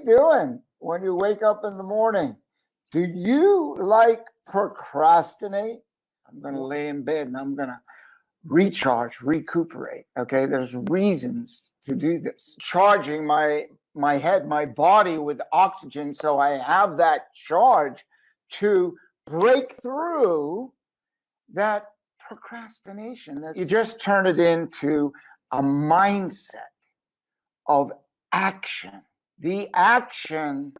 doing when you wake up in the morning? Do you like procrastinate? I'm going to lay in bed and I'm going to recharge, recuperate. Okay, there's reasons to do this. Charging my head, my body with oxygen, so I have that charge to break through that procrastination. That you just turn it into a mindset of action. The action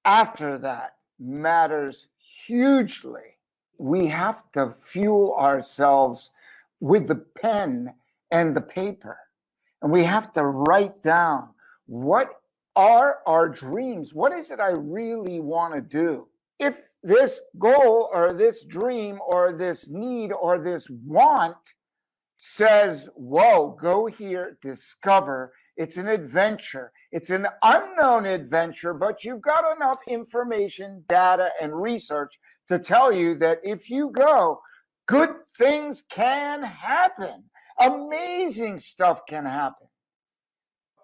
after that matters hugely. We have to fuel ourselves with the pen and the paper. And we have to write down, what are our dreams? What is it I really want to do? If this goal or this dream or this need or this want says, whoa, go here, discover, it's an adventure. It's an unknown adventure, but you've got enough information, data, and research to tell you that if you go, good things can happen. Amazing stuff can happen.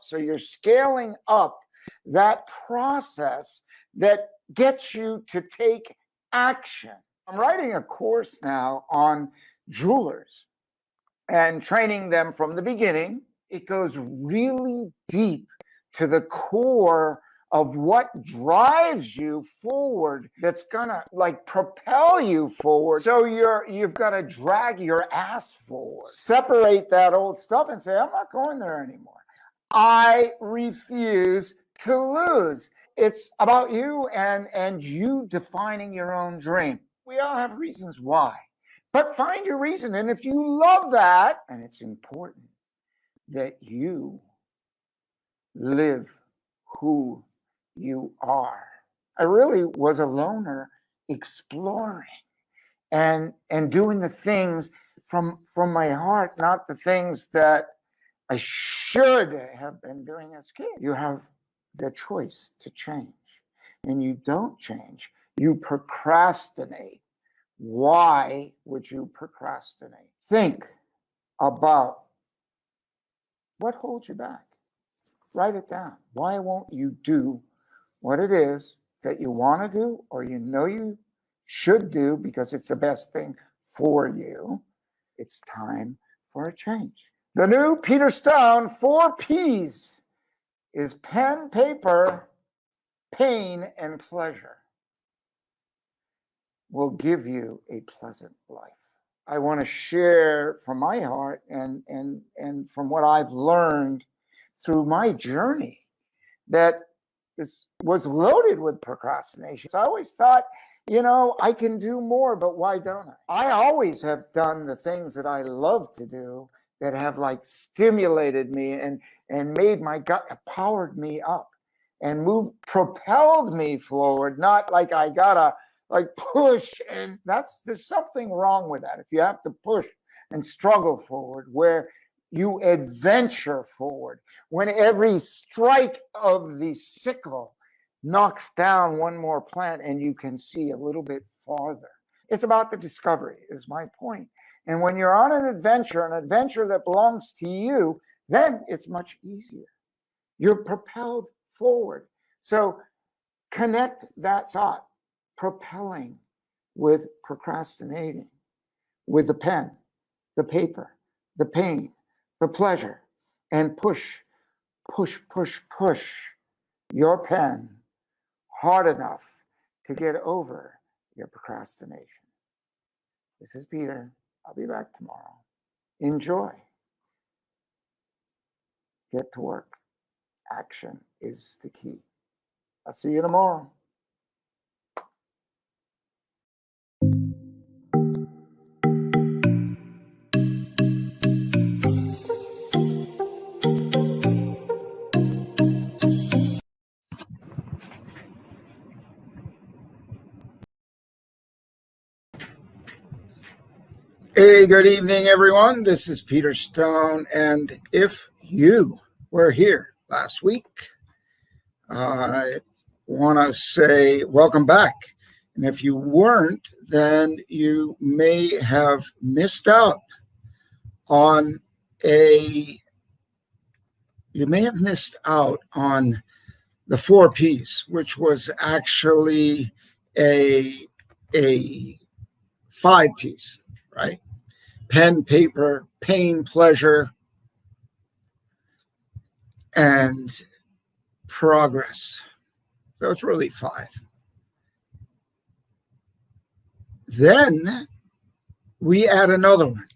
So you're scaling up that process that gets you to take action. I'm writing a course now on jewelers and training them from the beginning. It goes really deep to the core of what drives you forward, that's gonna like propel you forward. So you've got to drag your ass forward. Separate that old stuff and say, I'm not going there anymore. I refuse to lose. It's about you and you defining your own dream. We all have reasons why, but find your reason. And if you love that, and it's important that you live who you are. I really was a loner exploring and doing the things from my heart, not the things that I should have been doing as a kid. You have the choice to change, and you don't change. You procrastinate. Why would you procrastinate? Think about what holds you back. Write it down. Why won't you do what it is that you want to do, or you know you should do because it's the best thing for you? It's time for a change. The new Peter Stone 4 P's is pen, paper, pain, and pleasure will give you a pleasant life. I want to share from my heart and from what I've learned through my journey that this was loaded with procrastination. I always thought, I can do more, but why don't I? I always have done the things that I love to do that have stimulated me and made my gut, powered me up and propelled me forward, not like I gotta push, and there's something wrong with that. If you have to push and struggle forward, where you adventure forward, when every strike of the sickle knocks down one more plant and you can see a little bit farther. It's about the discovery, is my point. And when you're on an adventure that belongs to you, then it's much easier. You're propelled forward. So connect that thought, propelling with procrastinating, with the pen, the paper, the pain, the pleasure, and push your pen hard enough to get over your procrastination. This is Peter. I'll be back tomorrow. Enjoy. Get to work. Action is the key. I'll see you tomorrow. Hey, good evening, everyone. This is Peter Stone, and if you were here last week, I want to say welcome back. And if you weren't, then you may have missed out on the 4 Ps, which was actually a 5 Ps, right? Pen, paper, pain, pleasure, and progress. So it's really 5. Then we add another one.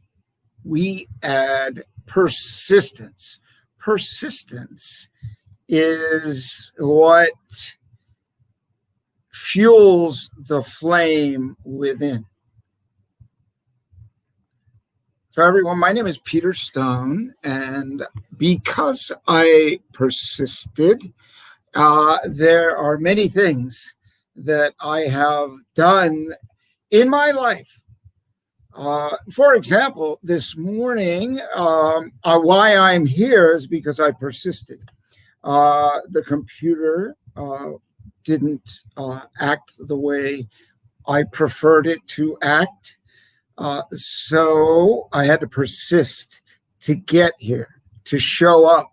We add persistence. Persistence is what fuels the flame within. So everyone, my name is Peter Stone, and because I persisted, there are many things that I have done in my life. For example, this morning, why I'm here is because I persisted. The computer didn't act the way I preferred it to act. So I had to persist to get here, to show up.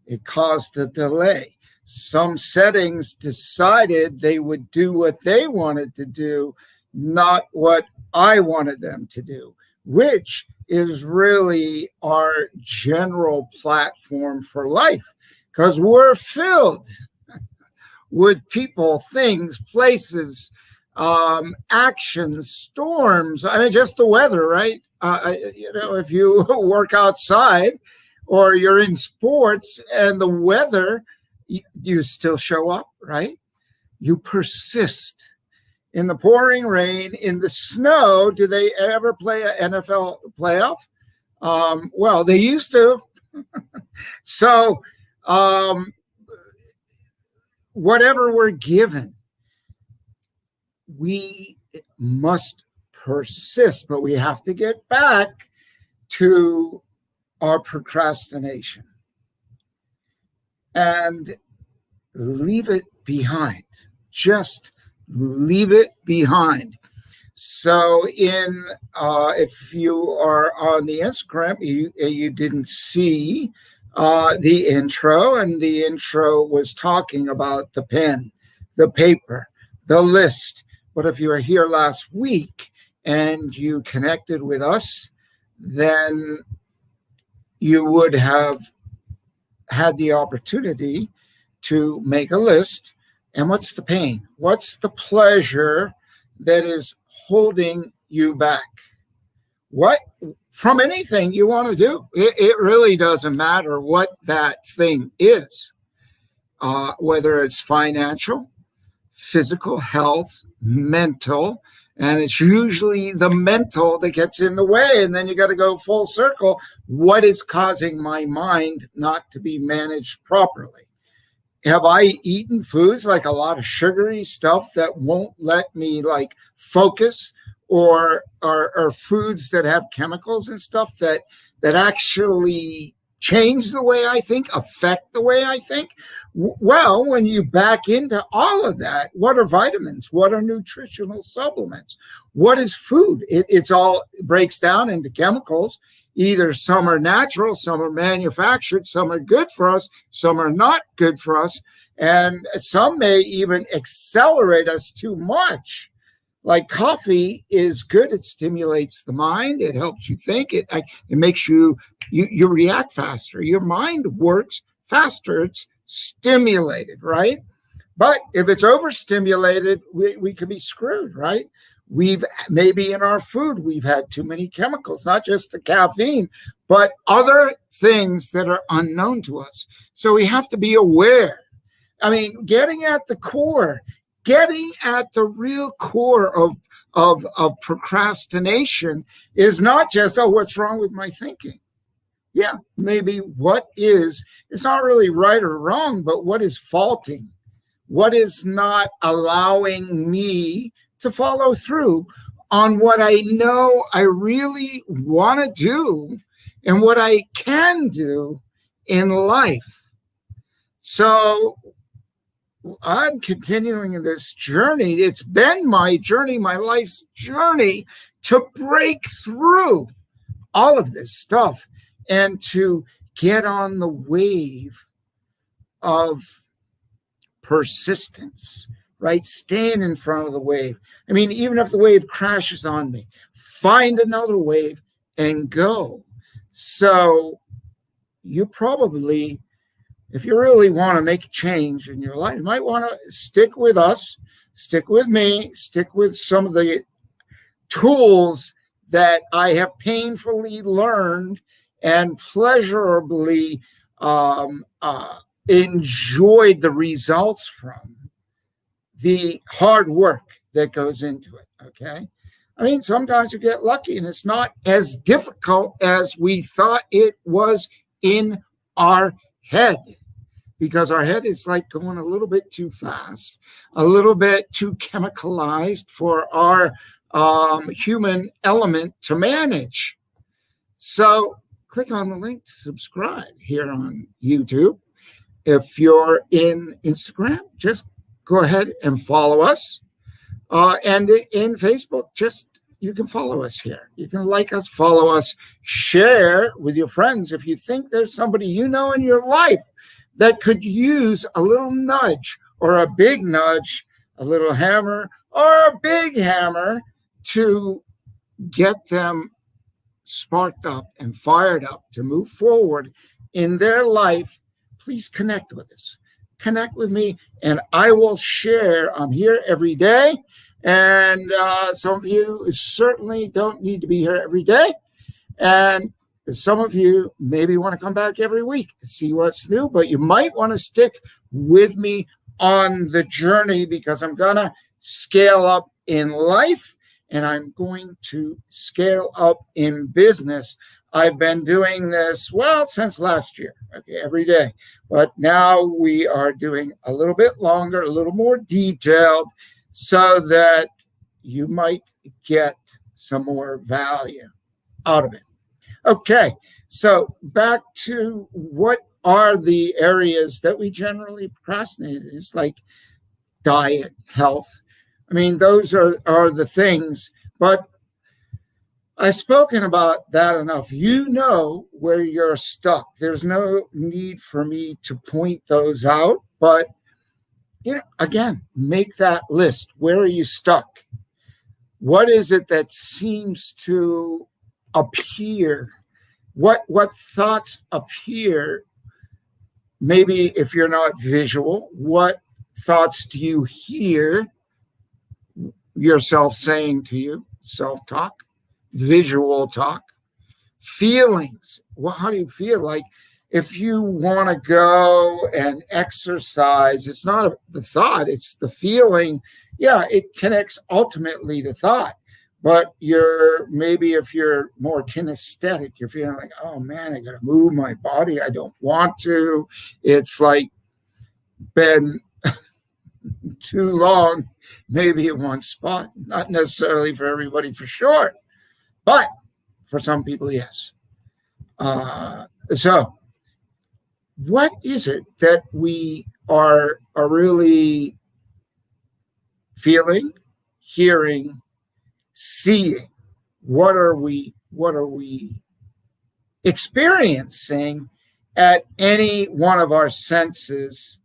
It caused a delay. Some settings decided they would do what they wanted to do, not what I wanted them to do, which is really our general platform for life, because we're filled with people, things, places, actions, storms. I mean, just the weather, right? If you work outside or you're in sports and the weather, you still show up, right? You persist. In the pouring rain, in the snow, do they ever play an NFL playoff? Well, they used to. So whatever we're given, we must persist, but we have to get back to our procrastination and leave it behind. Just leave it behind. So if you are on the Instagram, you didn't see the intro, and the intro was talking about the pen, the paper, the list. But if you were here last week and you connected with us, then you would have had the opportunity to make a list. And what's the pain? What's the pleasure that is holding you back? What, from anything you want to do, it really doesn't matter what that thing is, whether it's financial, physical, health, mental, and it's usually the mental that gets in the way. And then you got to go full circle. What is causing my mind not to be managed properly? Have I eaten foods like a lot of sugary stuff that won't let me like focus, or foods that have chemicals and stuff that actually change the way I think, affect the way I think? Well, when you back into all of that, what are vitamins? What are nutritional supplements? What is food? It's all breaks down into chemicals. Either some are natural, some are manufactured, some are good for us, some are not good for us, and some may even accelerate us too much. Like coffee is good. It stimulates the mind. It helps you think. It makes you react faster. Your mind works faster. It's stimulated, right? But if it's overstimulated, we could be screwed, right? Maybe in our food, we've had too many chemicals, not just the caffeine, but other things that are unknown to us. So we have to be aware. I mean, getting at the real core of procrastination is not just, oh, what's wrong with my thinking? Yeah, maybe it's not really right or wrong, but what is faulting? What is not allowing me to follow through on what I know I really want to do and what I can do in life? So I'm continuing this journey. It's been my journey, my life's journey, to break through all of this stuff and to get on the wave of persistence, right? Staying in front of the wave. I mean, even if the wave crashes on me, find another wave and go. So you probably, if you really want to make a change in your life, you might want to stick with us, stick with me, stick with some of the tools that I have painfully learned and pleasurably enjoyed the results from the hard work that goes into it, okay? I mean, sometimes you get lucky and it's not as difficult as we thought it was in our head, because our head is like going a little bit too fast, a little bit too chemicalized for our human element to manage. So click on the link to subscribe here on YouTube. If you're in Instagram, just go ahead and follow us. And in Facebook, just you can follow us here. You can like us, follow us, share with your friends. If you think there's somebody you know in your life that could use a little nudge or a big nudge, a little hammer or a big hammer to get them sparked up and fired up to move forward in their life, please connect with us. Connect with me and I will share. I'm here every day. And some of you certainly don't need to be here every day. And some of you maybe want to come back every week to see what's new, but you might want to stick with me on the journey, because I'm going to scale up in life and I'm going to scale up in business. I've been doing this, well, since last year, okay, every day. But now we are doing a little bit longer, a little more detailed, so that you might get some more value out of it. Okay, so back to what are the areas that we generally procrastinate. It's like diet, health. I mean, those are the things, but I've spoken about that enough. You know where you're stuck. There's no need for me to point those out, but again, make that list. Where are you stuck? What is it that seems to appear? What thoughts appear? Maybe if you're not visual, what thoughts do you hear yourself saying to you? Self-talk, visual talk, feelings. Well, how do you feel? Like if you want to go and exercise, it's not the thought, it's the feeling. Yeah, it connects ultimately to thought. But maybe if you're more kinesthetic, you're feeling like, oh man, I got to move my body. I don't want to. It's like been too long, maybe in one spot. Not necessarily for everybody, for sure. But for some people, yes. So what is it that we are really feeling, hearing, seeing? What are we experiencing at any one of our senses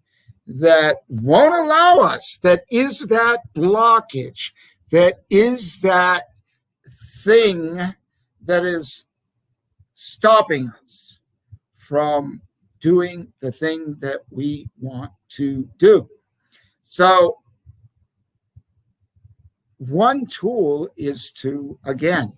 that won't allow us, that is that blockage, that is that thing that is stopping us from doing the thing that we want to do? So one tool is to, again,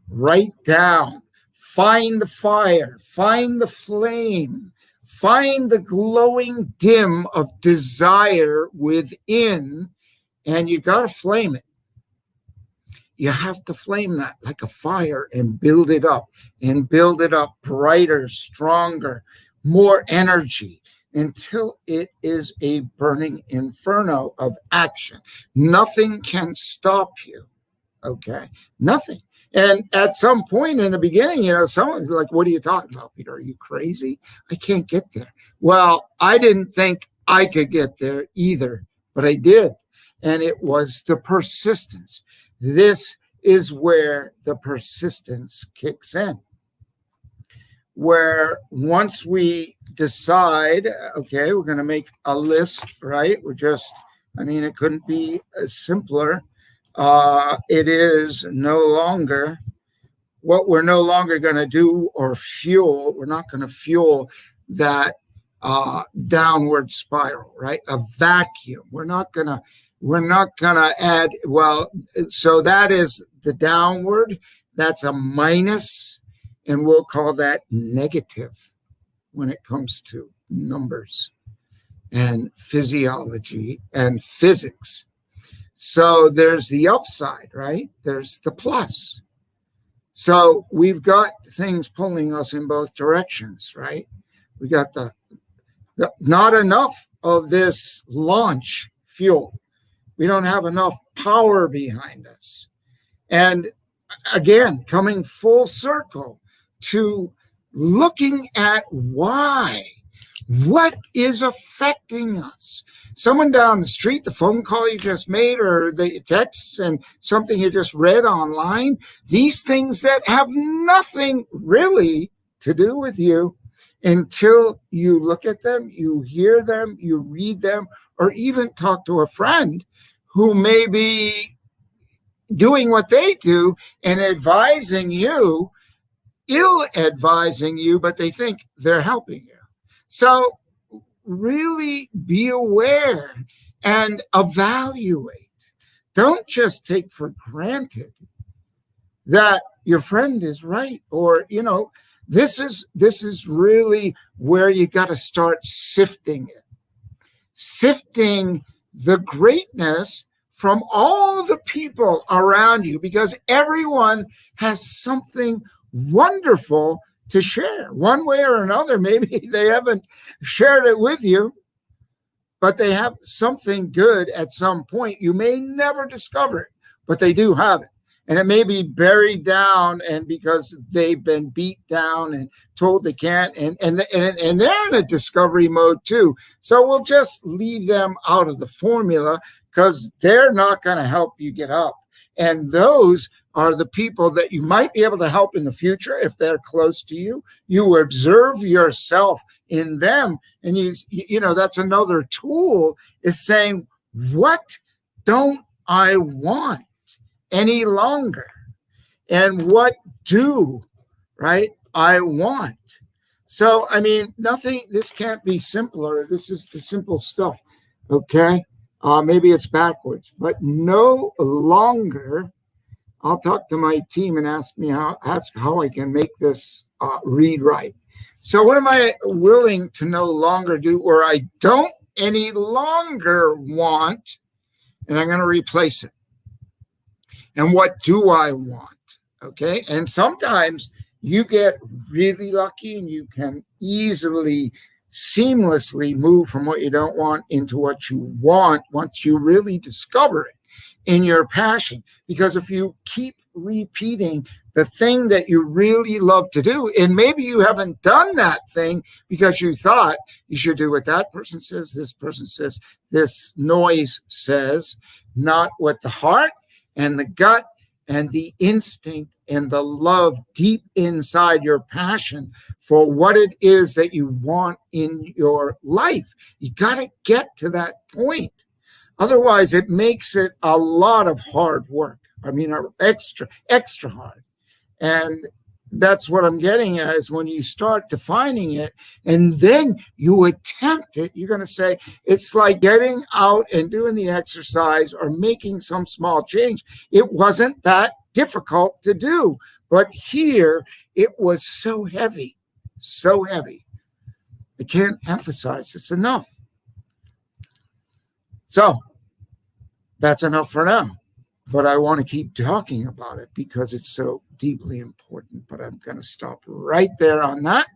write down, find the fire, find the flame, find the glowing dim of desire within, and you got to flame it. You have to flame that like a fire and build it up brighter, stronger, more energy, until it is a burning inferno of action. Nothing can stop you, okay? Nothing. And at some point in the beginning, someone's like, what are you talking about, Peter? Are you crazy? I can't get there. Well, I didn't think I could get there either, but I did. And it was the persistence. This is where the persistence kicks in. where once we decide, okay, we're going to make a list, right? It couldn't be simpler. It is no longer what we're no longer going to do or fuel. We're not going to fuel that downward spiral, right? A vacuum. We're not gonna add. Well, so that is the downward. That's a minus, and we'll call that negative when it comes to numbers and physiology and physics. So there's the upside, right? There's the plus. So we've got things pulling us in both directions, right? We got the not enough of this launch fuel. We don't have enough power behind us. And again, coming full circle to looking at why. What is affecting us? Someone down the street, the phone call you just made, or the texts and something you just read online, these things that have nothing really to do with you until you look at them, you hear them, you read them, or even talk to a friend who may be doing what they do and advising you, ill advising you, but they think they're helping you. So really be aware and evaluate. Don't just take for granted that your friend is right, or, this is really where you got to start sifting it. Sifting the greatness from all the people around you, because everyone has something wonderful to share one way or another. Maybe they haven't shared it with you, but they have something good at some point. You may never discover it, but they do have it. And it may be buried down, and because they've been beat down and told they can't, and they're in a discovery mode too. So we'll just leave them out of the formula because they're not going to help you get up. And those are the people that you might be able to help in the future if they're close to you. You observe yourself in them, and you know that's another tool, is saying, what don't I want any longer, and what do I want? So nothing, this can't be simpler. This is the simple stuff. Okay, maybe it's backwards, but no longer. I'll talk to my team and ask how I can make this read right. So what am I willing to no longer do, or I don't any longer want, and I'm going to replace it. And what do I want? Okay. And sometimes you get really lucky and you can easily, seamlessly move from what you don't want into what you want once you really discover it in your passion. Because if you keep repeating the thing that you really love to do, and maybe you haven't done that thing because you thought you should do what that person says, this person says, this noise says, not what the heart and the gut and the instinct and the love deep inside your passion for what it is that you want in your life. You got to get to that point. Otherwise, it makes it a lot of hard work. Extra hard. And that's what I'm getting at, is when you start defining it and then you attempt it, you're going to say, it's like getting out and doing the exercise or making some small change. It wasn't that difficult to do, but here it was so heavy, so heavy. I can't emphasize this enough. So that's enough for now. But I want to keep talking about it because it's so deeply important. But I'm going to stop right there on that.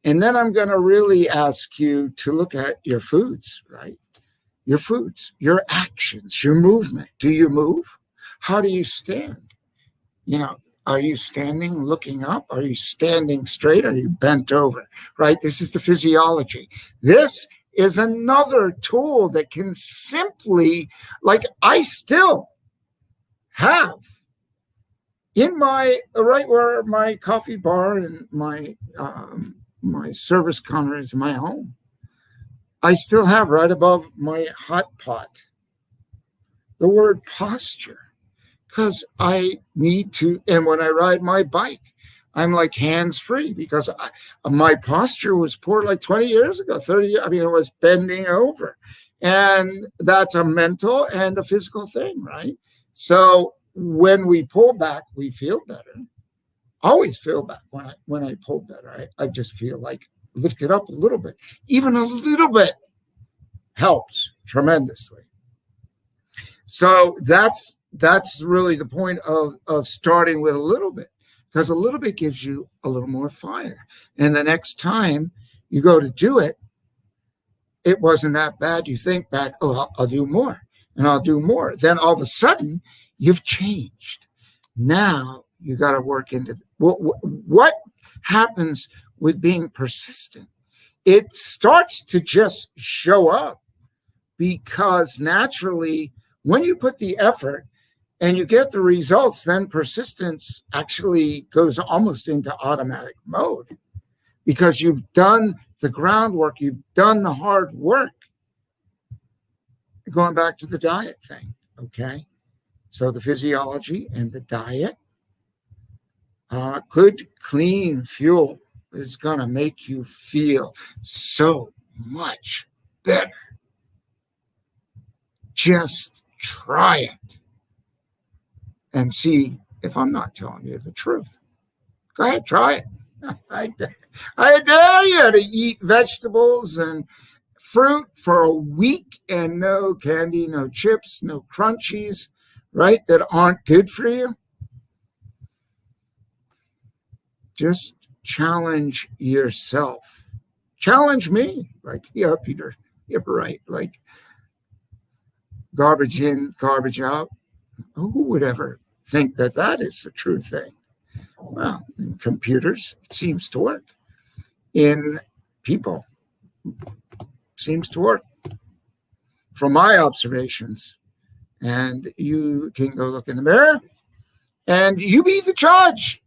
And then I'm going to really ask you to look at your foods, right? Your foods, your actions, your movement. Do you move? How do you stand? Are you standing looking up? Are you standing straight? Are you bent over, right? This is the physiology. This is another tool that can simply, I still have in my right where my coffee bar and my service counter is in my home, I still have right above my hot pot the word posture, because I need to. And when I ride my bike, I'm like hands free, because my posture was poor like 20 years ago, 30. I mean, it was bending over, and that's a mental and a physical thing, right? So when we pull back, we feel better. Always feel back when I pull better. I just feel like lifted up a little bit. Even a little bit helps tremendously. So that's really the point of starting with a little bit, because a little bit gives you a little more fire. And the next time you go to do it, it wasn't that bad. You think back, oh, I'll do more and I'll do more. Then all of a sudden you've changed. Now you got to work into what happens with being persistent. It starts to just show up, because naturally, when you put the effort and you get the results, then persistence actually goes almost into automatic mode, because you've done the groundwork, you've done the hard work. Going back to the diet thing, okay? So the physiology and the diet, good, clean fuel is going to make you feel so much better. Just try it and see if I'm not telling you the truth. Go ahead, try it. I dare you to eat vegetables and fruit for a week, and no candy, no chips, no crunchies, right, that aren't good for you. Just challenge yourself. Challenge me. Like, yeah, Peter, you're right. Like, garbage in, garbage out. Who would ever think that that is the true thing? Well, in computers, it seems to work. In people, it seems to work. From my observations, and you can go look in the mirror, and you be the judge.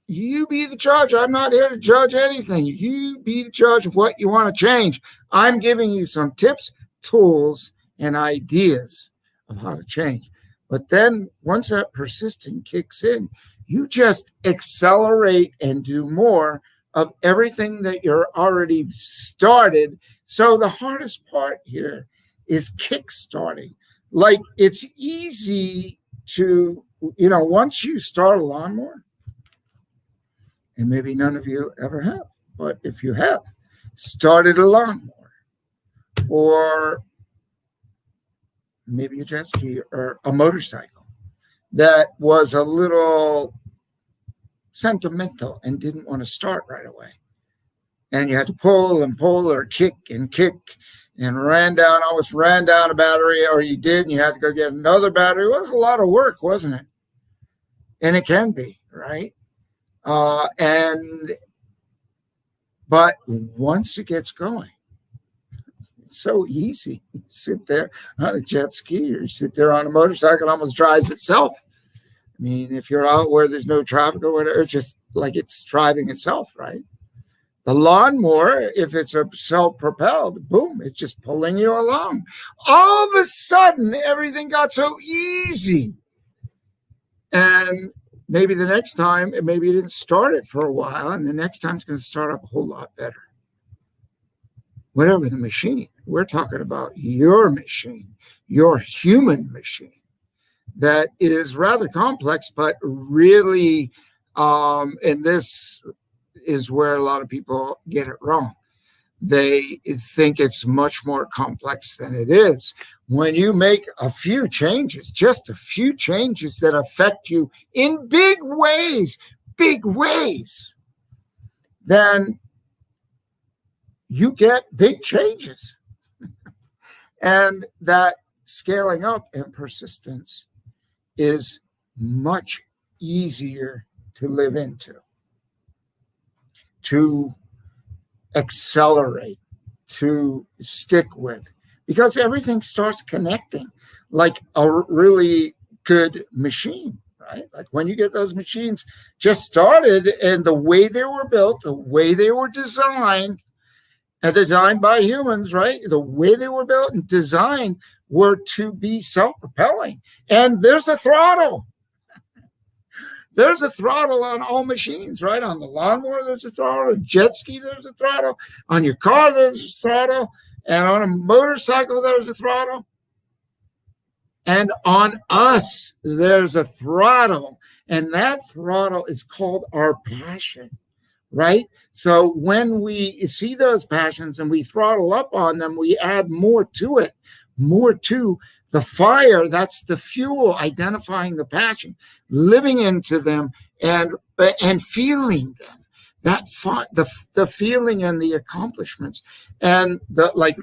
You be the judge. I'm not here to judge anything. You be the judge of what you want to change. I'm giving you some tips, tools, and ideas of how to change. But then once that persistence kicks in, you just accelerate and do more of everything that you're already started. So the hardest part here is kick-starting. Like, it's easy to, once you start a lawnmower, and maybe none of you ever have, but if you have started a lawnmower, or maybe a jet ski or a motorcycle that was a little sentimental and didn't want to start right away, and you had to pull and pull or kick and almost ran down a battery, or you did, and you had to go get another battery. It was a lot of work, wasn't it? And it can be, right? But once it gets going, it's so easy. You sit there on a jet ski, or you sit there on a motorcycle, it almost drives itself. I mean, if you're out where there's no traffic or whatever, it's just like it's driving itself, right? The lawnmower, if it's a self-propelled, boom, it's just pulling you along. All of a sudden, everything got so easy. And maybe the next time, maybe you didn't start it for a while, and the next time it's going to start up a whole lot better. Whatever the machine, we're talking about your machine, your human machine, that is rather complex, but really, and this is where a lot of people get it wrong. They think it's much more complex than it is. When you make a few changes, just a few changes that affect you in big ways, then you get big changes. And that scaling up and persistence is much easier to live into, to accelerate, to stick with, because everything starts connecting like a really good machine, right? Like when you get those machines just started and the way they were built, the way they were designed, and designed by humans, right? The way they were built and designed were to be self-propelling. And there's a throttle. There's a throttle on all machines, right? On the lawnmower, there's a throttle. Jet ski, there's a throttle. On your car, there's a throttle. And on a motorcycle, there's a throttle. And on us, there's a throttle. And that throttle is called our passion, right? So when we see those passions and we throttle up on them, we add more to it, more to the fire. That's the fuel, identifying the passion, living into them and feeling them. That the feeling and the accomplishments. And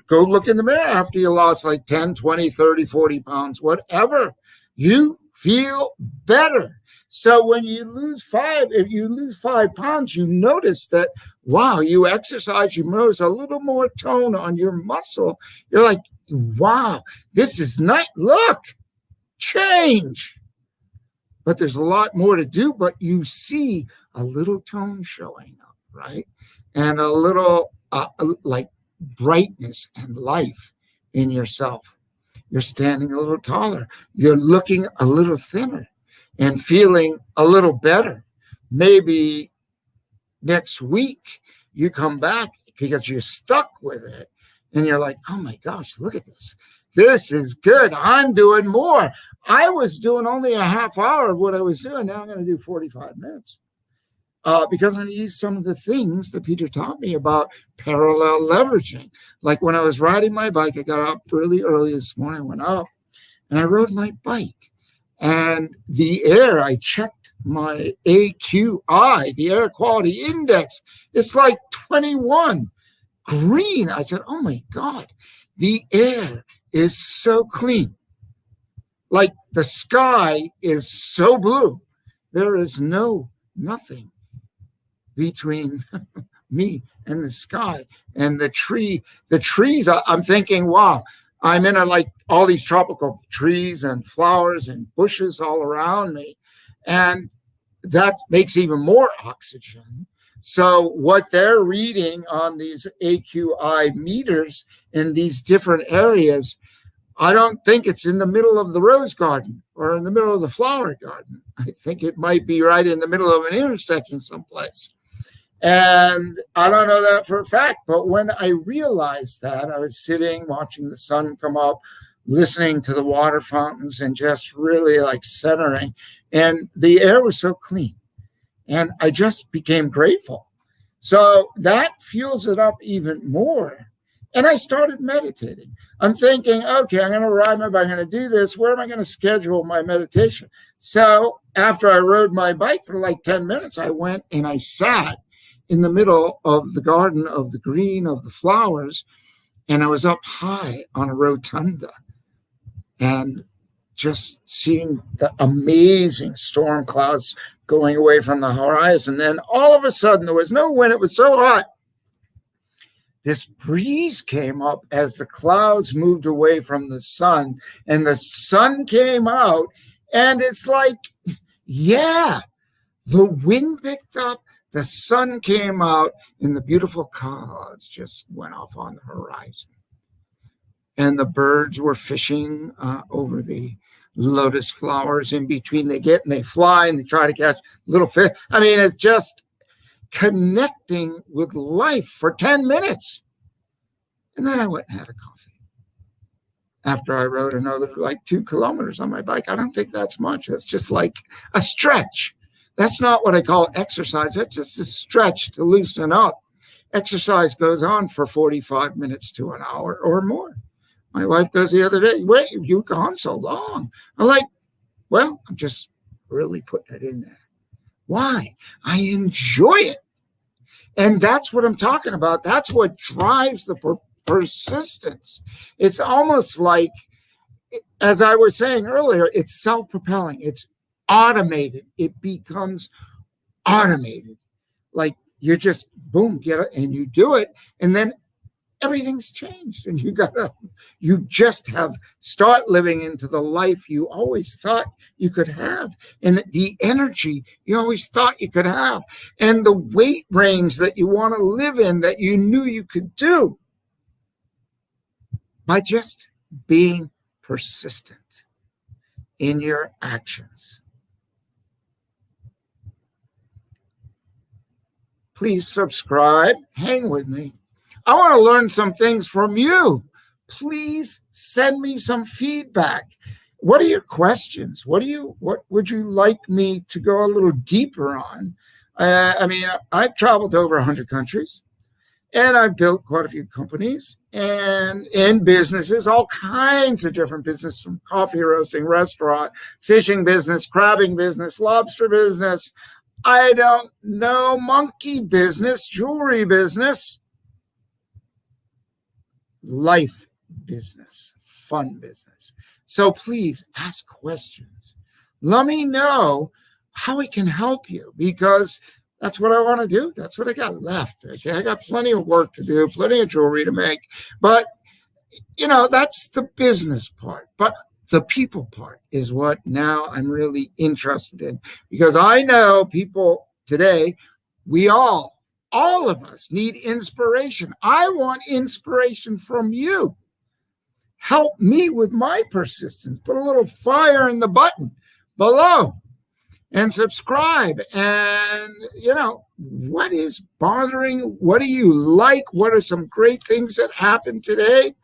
go look in the mirror after you lost like 10, 20, 30, 40 pounds, whatever. You feel better. So when you lose if you lose 5 pounds, you notice that, wow, you exercise, you notice a little more tone on your muscle. You're like, wow, this is nice. Look, change. But there's a lot more to do, but you see a little tone showing up, right? And a little like brightness and life in yourself. You're standing a little taller. You're looking a little thinner and feeling a little better. Maybe next week you come back because you're stuck with it and you're like, oh my gosh, look at this. This is good. I'm doing more. I was doing only a half hour of what I was doing. Now I'm going to do 45 minutes because I'm going to use some of the things that Peter taught me about parallel leveraging. Like when I was riding my bike, I got up really early this morning, went up, and I rode my bike. And the air, I checked my AQI, the air quality index. It's like 21 green. I said, oh my God, the air is so clean. Like the sky is so blue. There is nothing between me and the sky and the trees. I'm thinking, wow, I'm in all these tropical trees and flowers and bushes all around me. And that makes even more oxygen. So what they're reading on these AQI meters in these different areas, I don't think it's in the middle of the rose garden or in the middle of the flower garden. I think it might be right in the middle of an intersection someplace. And I don't know that for a fact, but when I realized that, I was sitting, watching the sun come up, listening to the water fountains and just really centering. And the air was so clean. And I just became grateful. So that fuels it up even more. And I started meditating. I'm thinking, okay, I'm going to ride my bike. I'm going to do this. Where am I going to schedule my meditation? So after I rode my bike for 10 minutes, I went and I sat in the middle of the garden, of the green, of the flowers. And I was up high on a rotunda and just seeing the amazing storm clouds going away from the horizon. Then all of a sudden, there was no wind. It was so hot. This breeze came up as the clouds moved away from the sun, and the sun came out. And it's like, yeah, the wind picked up, the sun came out, and the beautiful clouds just went off on the horizon. And the birds were fishing over the lotus flowers in between. They get and they fly and they try to catch little fish. I mean, it's just connecting with life for 10 minutes. And then I went and had a coffee. After I rode another 2 kilometers on my bike. I don't think that's much. That's just like a stretch. That's not what I call exercise. That's just a stretch to loosen up. Exercise goes on for 45 minutes to an hour or more. My wife goes the other day, wait, you've gone so long. I'm like, well, I'm just really putting it in there. Why? I enjoy it. And that's what I'm talking about. That's what drives the persistence. It's almost like, as I was saying earlier, it's self-propelling. It's automated. It becomes automated. Like you're just, boom, get it, and you do it. And then everything's changed, and you just have start living into the life you always thought you could have, and the energy you always thought you could have, and the weight range that you want to live in that you knew you could do by just being persistent in your actions. Please subscribe, hang with me. I want to learn some things from you. Please send me some feedback. What are your questions? What would you like me to go a little deeper on? I've traveled to over 100 countries, and I've built quite a few companies and in businesses, all kinds of different businesses, from coffee roasting, restaurant, fishing business, crabbing business, lobster business, I don't know, monkey business, jewelry business, life business, fun business. So please ask questions. Let me know how I can help you, because that's what I want to do. That's what I got left. Okay, I got plenty of work to do, plenty of jewelry to make, but that's the business part. But the people part is what now I'm really interested in, because I know people today, all of us need inspiration. I want inspiration from you. Help me with my persistence. Put a little fire in the button below and subscribe. And, what is bothering? What do you like? What are some great things that happened today?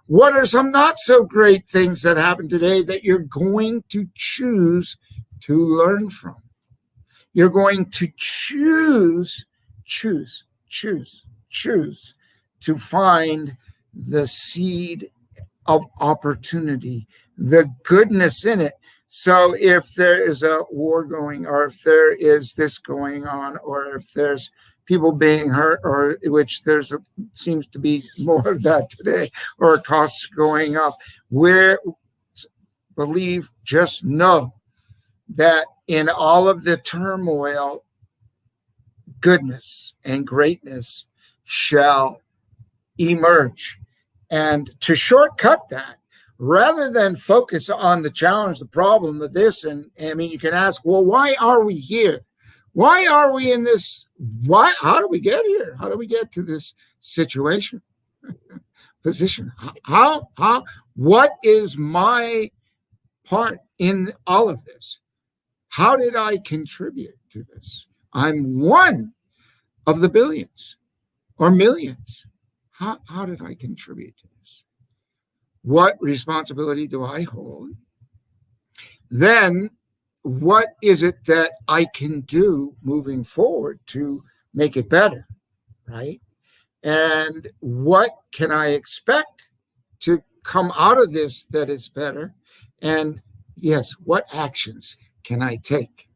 What are some not so great things that happened today that you're going to choose to learn from? You're going to choose to find the seed of opportunity, the goodness in it. So if there is a war going, or if there is this going on, or if there's people being hurt, or which seems to be more of that today, or costs going up, just know that in all of the turmoil, goodness and greatness shall emerge. And to shortcut that, rather than focus on the challenge, the problem of this, and you can ask, well, why are we here? Why are we in this? How do we get here? How do we get to this situation, position? What is my part in all of this? How did I contribute to this? I'm one of the billions or millions. How did I contribute to this? What responsibility do I hold? Then what is it that I can do moving forward to make it better, right? And what can I expect to come out of this that is better? And yes, what actions can I take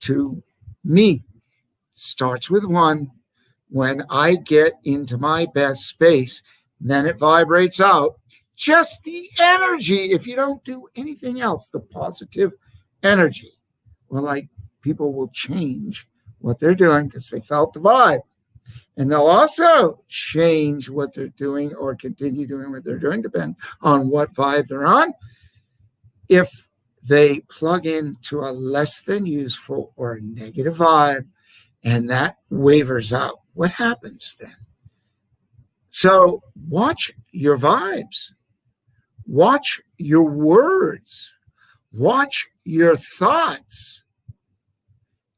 to me? Starts with one. When I get into my best space, then it vibrates out. Just the energy, if you don't do anything else, the positive energy. Well, people will change what they're doing because they felt the vibe. And they'll also change what they're doing or continue doing what they're doing, depending on what vibe they're on. If they plug into a less than useful or negative vibe, and that wavers out, what happens then? So watch your vibes. Watch your words. Watch your thoughts.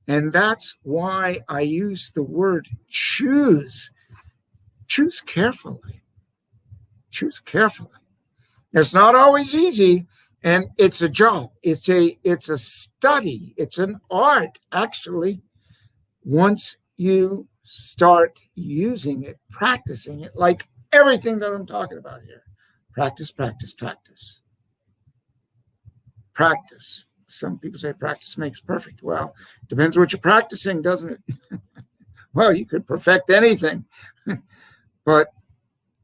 And that's why I use the word choose. Choose carefully. Choose carefully. It's not always easy, and it's a job. It's a study. It's an art, actually. Once you start using it, practicing it, like everything that I'm talking about here. Practice, practice, practice. Practice. Some people say practice makes perfect. Well, depends what you're practicing, doesn't it? Well, you could perfect anything, but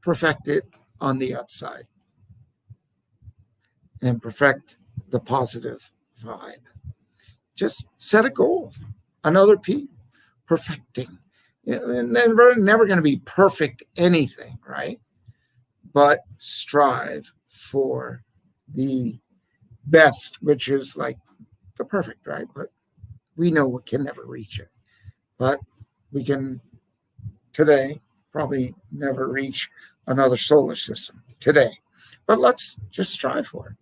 perfect it on the upside and perfect the positive vibe. Just set a goal. Another P, perfecting. And then we're never going to be perfect anything, right? but strive for the best, which is like the perfect, right? But we know we can never reach it. But we can today probably never reach another solar system today. But let's just strive for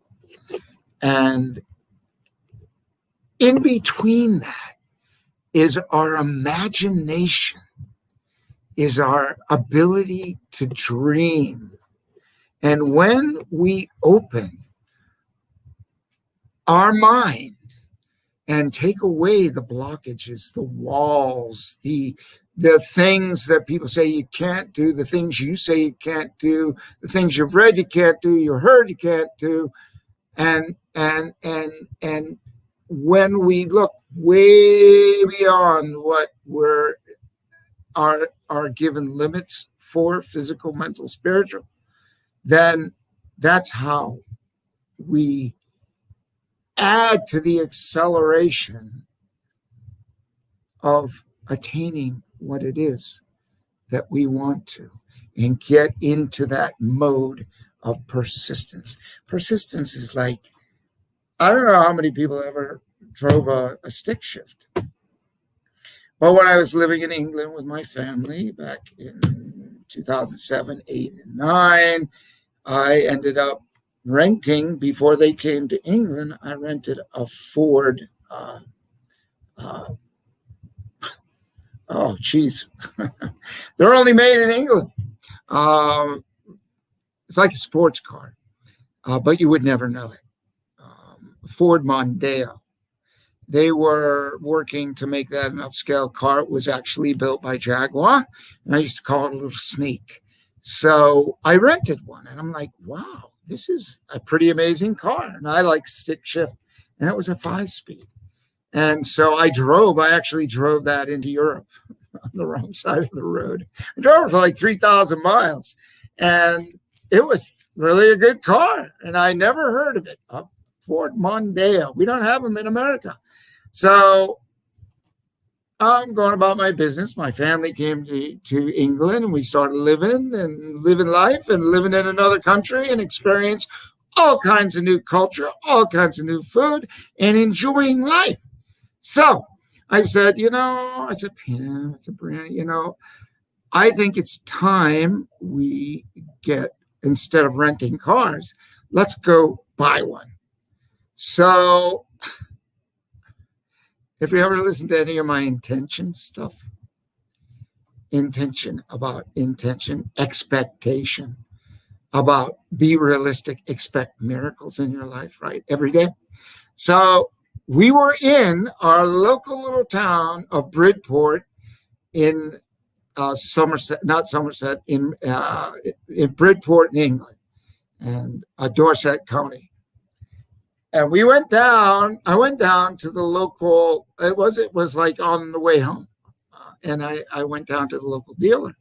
it. And in between that is our imagination, is our ability to dream. And when we open our mind and take away the blockages, the walls, the things that people say you can't do, the things you say you can't do, the things you've read you can't do, you heard you can't do, and when we look way beyond what we're are given limits for, physical, mental, spiritual, then that's how we add to the acceleration of attaining what it is that we want to, and get into that mode of persistence. Persistence is like, I don't know how many people ever drove a stick shift. But when I was living in England with my family back in 2007, 8, and 9, I ended up renting, before they came to England, I rented a Ford. They're only made in England. It's like a sports car, but you would never know it. Ford Mondeo. They were working to make that an upscale car. It was actually built by Jaguar, and I used to call it a little sneak. So I rented one, and I'm like, wow, this is a pretty amazing car. And I like stick shift, and it was a 5-speed. And so I actually drove that into Europe on the wrong side of the road. I drove it for like 3,000 miles, and it was really a good car. And I never heard of it. Ford Mondeo. We don't have them in America. So I'm going about my business. My family came to England, and we started living life and living in another country, and experience all kinds of new culture, all kinds of new food, and enjoying life. So I said, Pam, it's a brand, I think it's time we get, instead of renting cars, let's go buy one. So if you ever listen to any of my intention stuff, expectation, about be realistic, expect miracles in your life, right? Every day. So we were in our local little town of Bridport in in Bridport in England, and Dorset County. And we went down. I went down to the local. It was like on the way home, and I went down to the local dealer,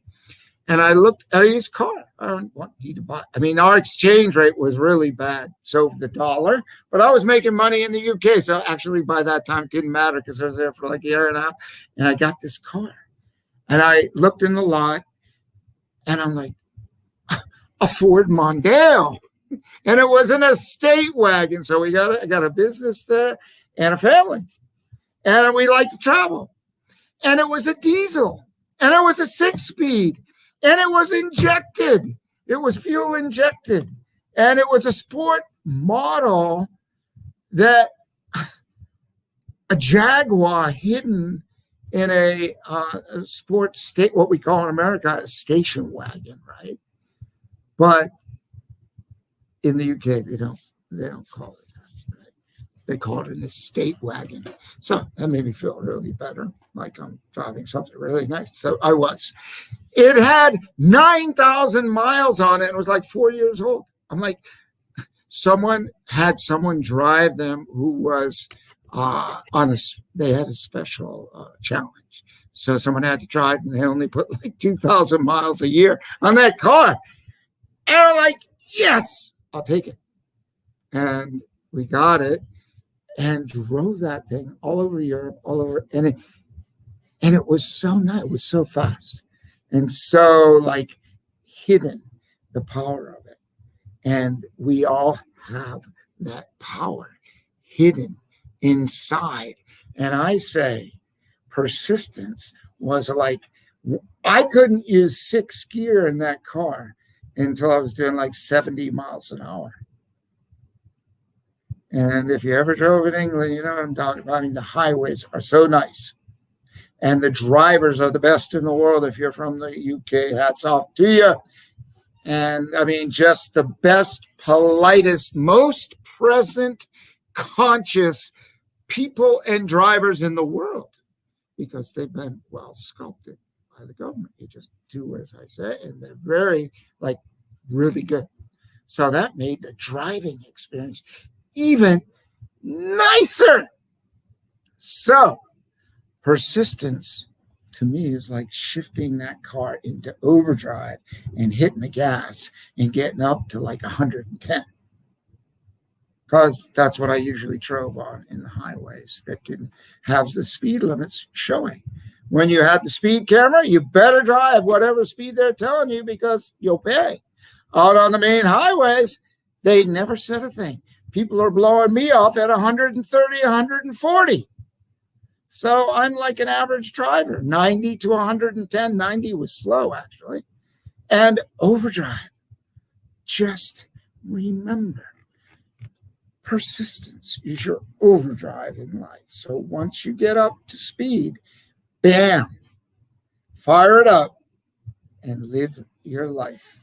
and I looked at his car. I don't want you to buy. I mean, our exchange rate was really bad, so the dollar. But I was making money in the UK, so actually by that time it didn't matter, because I was there for like a year and a half, and I got this car, and I looked in the lot, and I'm like, a Ford Mondeo. And it was an estate wagon. So I got a business there and a family. And we like to travel. And it was a diesel. And it was a 6-speed. And it was injected. It was fuel injected. And it was a sport model that a Jaguar hidden in a sports state, what we call in America a station wagon, right? But in the UK, they don't call it that. Right? They call it an estate wagon. So that made me feel really better, like I'm driving something really nice. So I was. It had 9,000 miles on it. It was like 4 years old. I'm like, someone drive them who was they had a special challenge. So someone had to drive, and they only put like 2,000 miles a year on that car. And I'm like, yes, I'll take it. And we got it and drove that thing all over Europe, all over. And it was so nice. It was so fast and so like hidden. the power of it. And we all have that power hidden inside. And I say persistence was like, I couldn't use sixth gear in that car until I was doing like 70 miles an hour. And if you ever drove in England, you know what I'm talking about. I mean, the highways are so nice. And the drivers are the best in the world. If you're from the UK, hats off to you. And I mean, just the best, politest, most present, conscious people and drivers in the world, because they've been well sculpted by the government. You just do as I say, and they're very, like, really good. So that made the driving experience even nicer. So persistence to me is like shifting that car into overdrive and hitting the gas and getting up to like 110. Because that's what I usually drove on in the highways that didn't have the speed limits showing. When you had the speed camera, you better drive whatever speed they're telling you because you'll pay. Out on the main highways, they never said a thing. People are blowing me off at 130, 140. So I'm like an average driver, 90 to 110. 90 was slow, actually. And overdrive. Just remember, persistence is your overdrive in life. So once you get up to speed, bam, fire it up and live your life.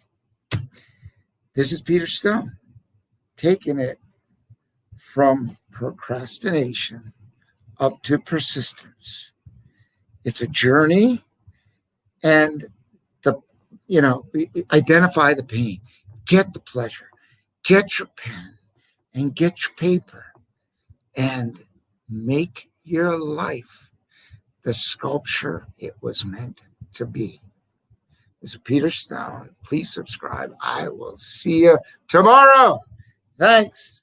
This is Peter Stone, taking it from procrastination up to persistence. It's a journey, and identify the pain, get the pleasure, get your pen and get your paper and make your life the sculpture it was meant to be. This is Peter Stone. Please subscribe. I will see you tomorrow. Thanks.